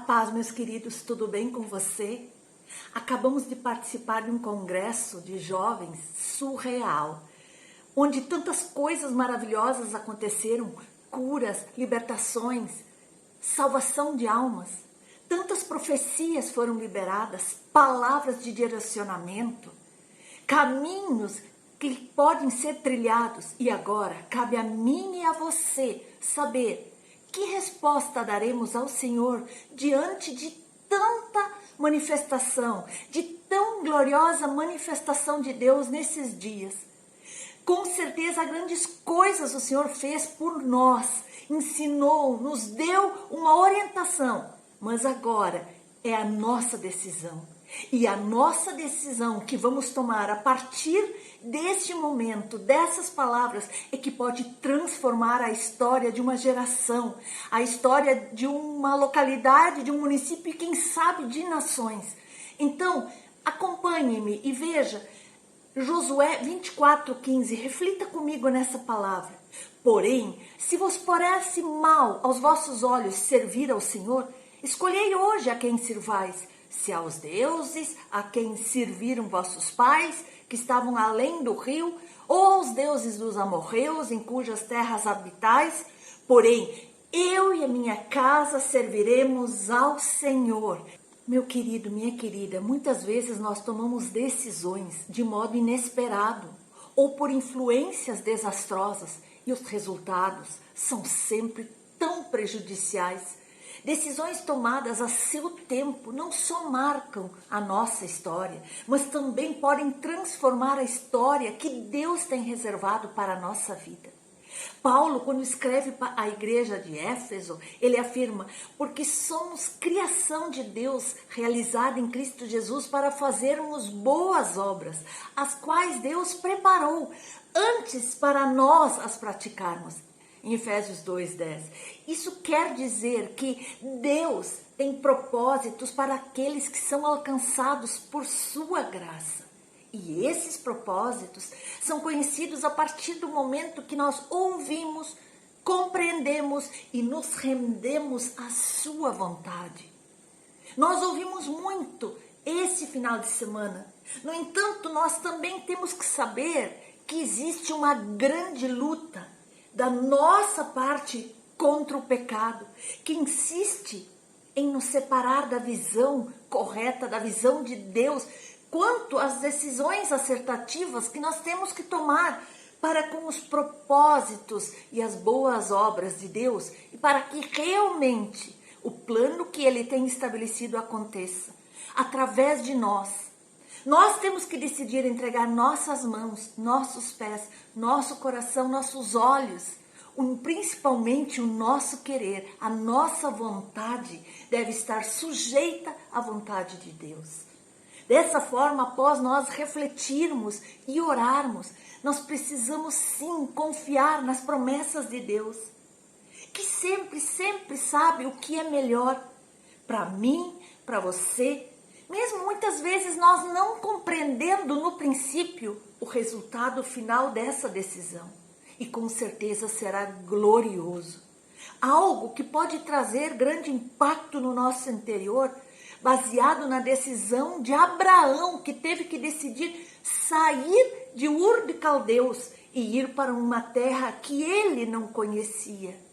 paz, meus queridos, tudo bem com você? Acabamos de participar de um congresso de jovens surreal, onde tantas coisas maravilhosas aconteceram, curas, libertações, salvação de almas. Tantas profecias foram liberadas, palavras de direcionamento, caminhos que podem ser trilhados. E agora cabe a mim e a você saber que resposta daremos ao Senhor diante de tanta manifestação, de tão gloriosa manifestação de Deus nesses dias. Com certeza, grandes coisas o Senhor fez por nós, ensinou, nos deu uma orientação, mas agora é a nossa decisão. E a nossa decisão que vamos tomar a partir deste momento, dessas palavras, é que pode transformar a história de uma geração, a história de uma localidade, de um município e quem sabe de nações. Então, acompanhe-me e veja Josué 24:15, reflita comigo nessa palavra. Porém, se vos parece mal aos vossos olhos servir ao Senhor, escolhei hoje a quem sirvais, se aos deuses a quem serviram vossos pais, que estavam além do rio, ou aos deuses dos amorreus, em cujas terras habitais. Porém, eu e a minha casa serviremos ao Senhor. Meu querido, minha querida, muitas vezes nós tomamos decisões de modo inesperado ou por influências desastrosas e os resultados são sempre tão prejudiciais. Decisões tomadas a seu tempo não só marcam a nossa história, mas também podem transformar a história que Deus tem reservado para a nossa vida. Paulo, quando escreve para a igreja de Éfeso, ele afirma: porque somos criação de Deus realizada em Cristo Jesus para fazermos boas obras, as quais Deus preparou antes para nós as praticarmos. Em Efésios 2:10. Isso quer dizer que Deus tem propósitos para aqueles que são alcançados por sua graça. E esses propósitos são conhecidos a partir do momento que nós ouvimos, compreendemos e nos rendemos à sua vontade. Nós ouvimos muito esse final de semana. No entanto, nós também temos que saber que existe uma grande luta da nossa parte contra o pecado, que insiste em nos separar da visão correta, da visão de Deus, quanto às decisões acertativas que nós temos que tomar para com os propósitos e as boas obras de Deus e para que realmente o plano que Ele tem estabelecido aconteça através de nós. Nós temos que decidir entregar nossas mãos, nossos pés, nosso coração, nossos olhos, principalmente o nosso querer, a nossa vontade deve estar sujeita à vontade de Deus. Dessa forma, após nós refletirmos e orarmos, nós precisamos sim confiar nas promessas de Deus, que sempre sabe o que é melhor para mim, para você, mesmo muitas vezes nós não compreendendo no princípio o resultado final dessa decisão. E com certeza será glorioso. Algo que pode trazer grande impacto no nosso interior, baseado na decisão de Abraão, que teve que decidir sair de Ur de Caldeus e ir para uma terra que ele não conhecia.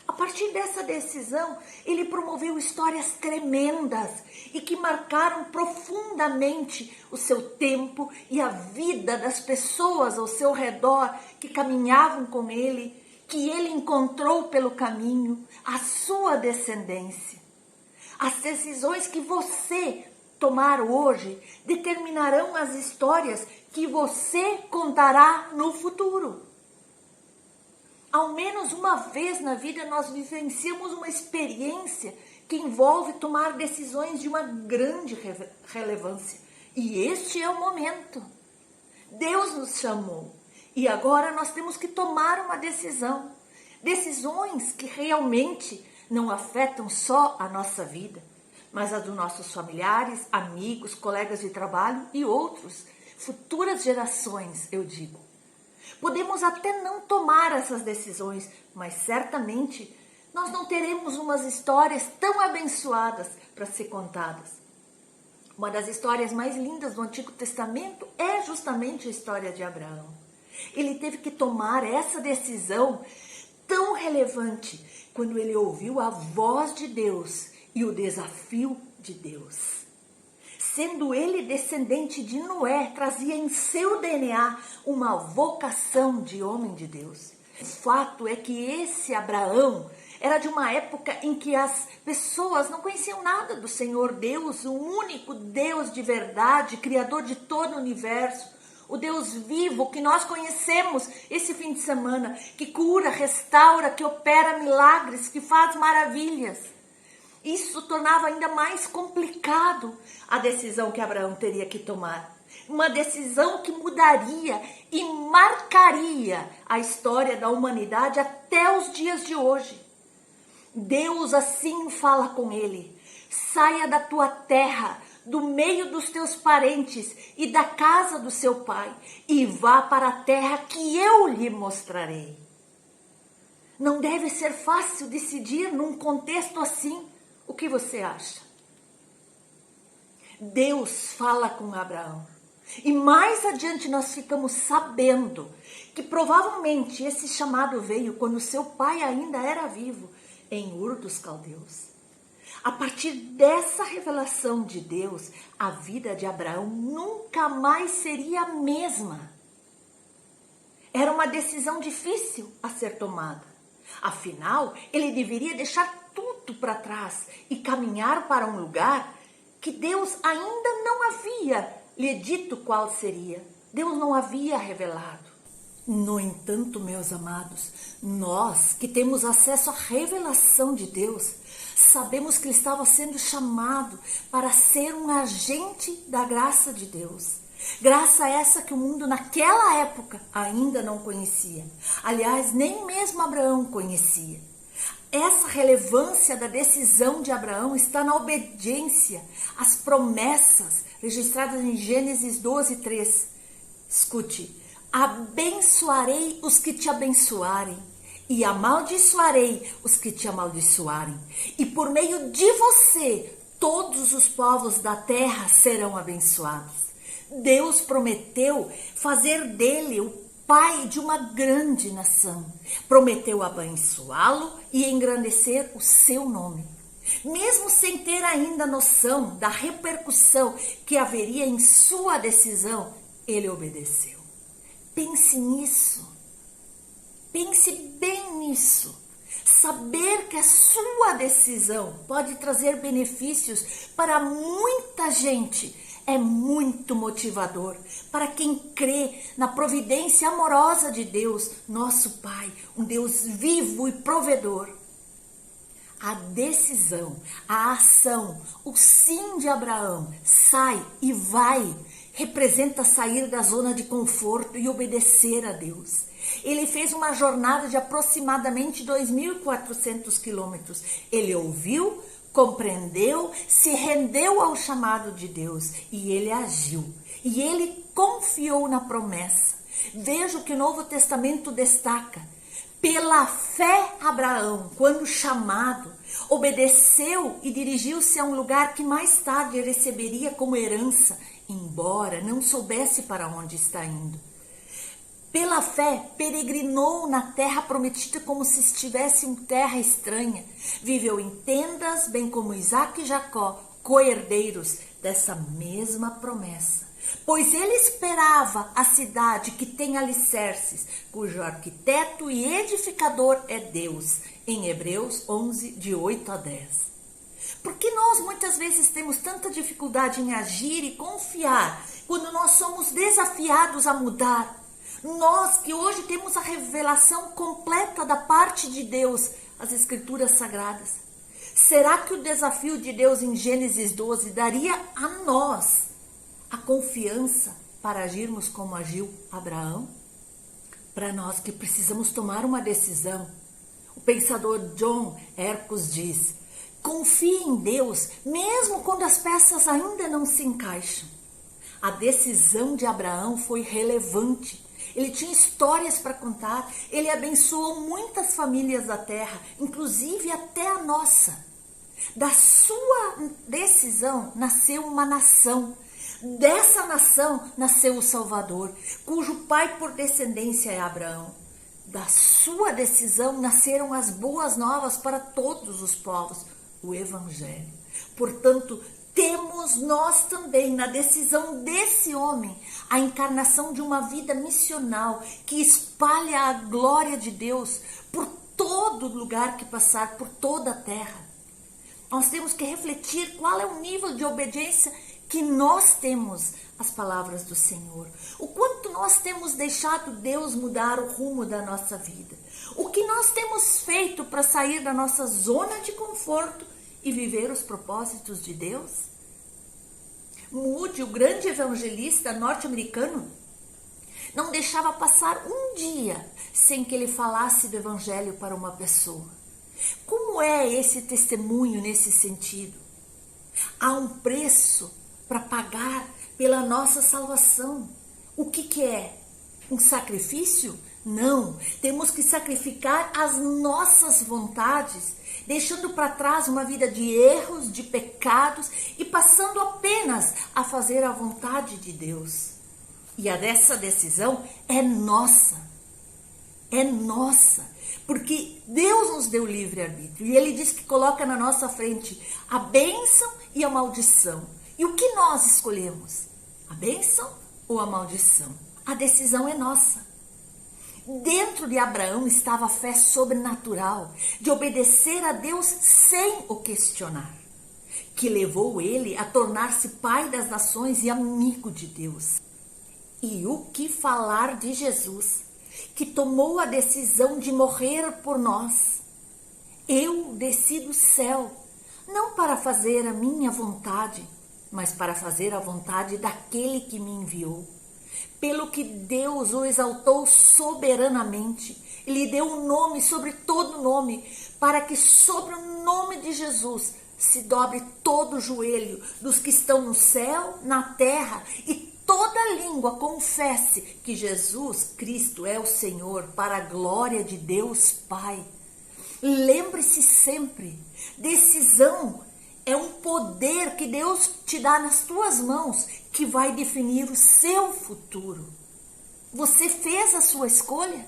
A partir dessa decisão, ele promoveu histórias tremendas e que marcaram profundamente o seu tempo e a vida das pessoas ao seu redor que caminhavam com ele, que ele encontrou pelo caminho, a sua descendência. As decisões que você tomar hoje determinarão as histórias que você contará no futuro. Ao menos uma vez na vida nós vivenciamos uma experiência que envolve tomar decisões de uma grande relevância. E este é o momento. Deus nos chamou e agora nós temos que tomar uma decisão. Decisões que realmente não afetam só a nossa vida, mas a dos nossos familiares, amigos, colegas de trabalho e outros, futuras gerações, eu digo. Podemos até não tomar essas decisões, mas certamente nós não teremos umas histórias tão abençoadas para ser contadas. Uma das histórias mais lindas do Antigo Testamento é justamente a história de Abraão. Ele teve que tomar essa decisão tão relevante quando ele ouviu a voz de Deus e o desafio de Deus. Sendo ele descendente de Noé, trazia em seu DNA uma vocação de homem de Deus. O fato é que esse Abraão era de uma época em que as pessoas não conheciam nada do Senhor Deus, o único Deus de verdade, Criador de todo o universo, o Deus vivo que nós conhecemos esse fim de semana, que cura, restaura, que opera milagres, que faz maravilhas. Isso tornava ainda mais complicado a decisão que Abraão teria que tomar. Uma decisão que mudaria e marcaria a história da humanidade até os dias de hoje. Deus assim fala com ele: saia da tua terra, do meio dos teus parentes e da casa do seu pai, e vá para a terra que eu lhe mostrarei. Não deve ser fácil decidir num contexto assim. O que você acha? Deus fala com Abraão. E mais adiante nós ficamos sabendo que provavelmente esse chamado veio quando seu pai ainda era vivo, em Ur dos Caldeus. A partir dessa revelação de Deus, a vida de Abraão nunca mais seria a mesma. Era uma decisão difícil a ser tomada. Afinal, ele deveria deixar tudo para trás e caminhar para um lugar que Deus ainda não havia lhe dito qual seria. Deus não havia revelado. No entanto, meus amados, nós que temos acesso à revelação de Deus, sabemos que ele estava sendo chamado para ser um agente da graça de Deus. Graça essa que o mundo naquela época ainda não conhecia. Aliás, nem mesmo Abraão conhecia. Essa relevância da decisão de Abraão está na obediência às promessas registradas em Gênesis 12:3. Escute: abençoarei os que te abençoarem e amaldiçoarei os que te amaldiçoarem. E por meio de você, todos os povos da terra serão abençoados. Deus prometeu fazer dele o pai de uma grande nação. Prometeu abençoá-lo e engrandecer o seu nome. Mesmo sem ter ainda noção da repercussão que haveria em sua decisão, ele obedeceu. Pense nisso. Pense bem nisso. Saber que a sua decisão pode trazer benefícios para muita gente é muito motivador para quem crê na providência amorosa de Deus, nosso Pai, um Deus vivo e provedor. A decisão, a ação, o sim de Abraão, sai e vai, representa sair da zona de conforto e obedecer a Deus. Ele fez uma jornada de aproximadamente 2.400 quilômetros. Ele ouviu, compreendeu, se rendeu ao chamado de Deus e ele agiu. E ele confiou na promessa. Veja o que o Novo Testamento destaca. Pela fé, Abraão, quando chamado, obedeceu e dirigiu-se a um lugar que mais tarde receberia como herança, embora não soubesse para onde está indo. Pela fé, peregrinou na terra prometida como se estivesse em terra estranha. Viveu em tendas, bem como Isaac e Jacó, co-herdeiros dessa mesma promessa. Pois ele esperava a cidade que tem alicerces, cujo arquiteto e edificador é Deus, em Hebreus 11, de 8 a 10. Por que nós muitas vezes temos tanta dificuldade em agir e confiar quando nós somos desafiados a mudar? Nós que hoje temos a revelação completa da parte de Deus, as Escrituras Sagradas. Será que o desafio de Deus em Gênesis 12 daria a nós a confiança para agirmos como agiu Abraão? Para nós que precisamos tomar uma decisão, o pensador John Eccles diz: confie em Deus mesmo quando as peças ainda não se encaixam. A decisão de Abraão foi relevante. ele tinha histórias para contar, ele abençoou muitas famílias da terra, inclusive até a nossa. Da sua decisão nasceu uma nação. Dessa nação nasceu o Salvador, cujo pai por descendência é Abraão. Da sua decisão nasceram as boas novas para todos os povos, o Evangelho. Portanto, temos nós também, na decisão desse homem, a encarnação de uma vida missional que espalha a glória de Deus por todo lugar que passar, por toda a terra. Nós temos que refletir qual é o nível de obediência que nós temos às palavras do Senhor. O quanto nós temos deixado Deus mudar o rumo da nossa vida. O que nós temos feito para sair da nossa zona de conforto e viver os propósitos de Deus? Moody, o grande evangelista norte-americano, não deixava passar um dia sem que ele falasse do evangelho para uma pessoa. Como é esse testemunho nesse sentido? Há um preço para pagar pela nossa salvação. O que é? Um sacrifício? Não, temos que sacrificar as nossas vontades, deixando para trás uma vida de erros, de pecados e passando apenas a fazer a vontade de Deus. E essa decisão é nossa. É nossa. Porque Deus nos deu livre-arbítrio e Ele diz que coloca na nossa frente a bênção e a maldição. E o que nós escolhemos? A bênção ou a maldição? A decisão é nossa. Dentro de Abraão estava a fé sobrenatural de obedecer a Deus sem o questionar, que levou ele a tornar-se pai das nações e amigo de Deus. E o que falar de Jesus, que tomou a decisão de morrer por nós? Eu desci do céu, não para fazer a minha vontade, mas para fazer a vontade daquele que me enviou. Pelo que Deus o exaltou soberanamente, e lhe deu um nome sobre todo nome, para que sobre o nome de Jesus se dobre todo o joelho dos que estão no céu, na terra, e toda língua confesse que Jesus Cristo é o Senhor, para a glória de Deus Pai. Lembre-se sempre, decisão é um poder que Deus te dá nas tuas mãos que vai definir o seu futuro. Você fez a sua escolha?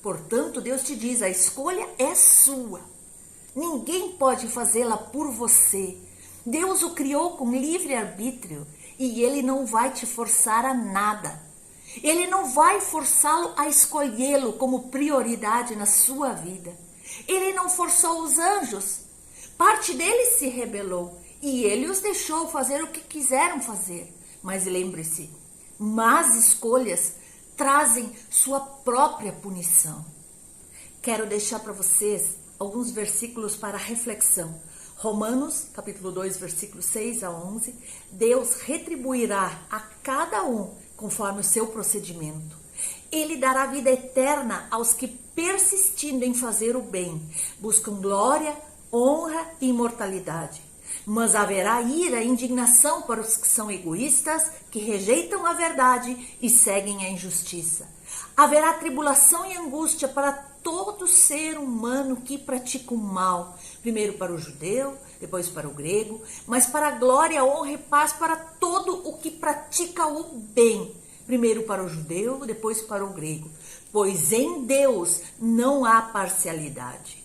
Portanto, Deus te diz, a escolha é sua. Ninguém pode fazê-la por você. Deus o criou com livre-arbítrio e Ele não vai te forçar a nada. Ele não vai forçá-lo a escolhê-lo como prioridade na sua vida. Ele não forçou os anjos. Parte deles se rebelou e ele os deixou fazer o que quiseram fazer. Mas lembre-se, más escolhas trazem sua própria punição. Quero deixar para vocês alguns versículos para reflexão. Romanos, capítulo 2, versículos 6 a 11. Deus retribuirá a cada um conforme o seu procedimento. Ele dará vida eterna aos que, persistindo em fazer o bem, buscam glória, honra e imortalidade. Mas haverá ira e indignação para os que são egoístas, que rejeitam a verdade e seguem a injustiça. Haverá tribulação e angústia para todo ser humano que pratica o mal, primeiro para o judeu, depois para o grego, mas para a glória, honra e paz para todo o que pratica o bem, primeiro para o judeu, depois para o grego, pois em Deus não há parcialidade.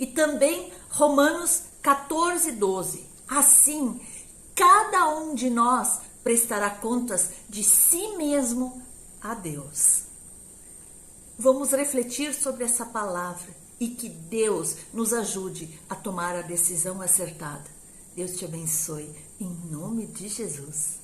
E também Romanos 14, 12. Assim, cada um de nós prestará contas de si mesmo a Deus. Vamos refletir sobre essa palavra e que Deus nos ajude a tomar a decisão acertada. Deus te abençoe, em nome de Jesus.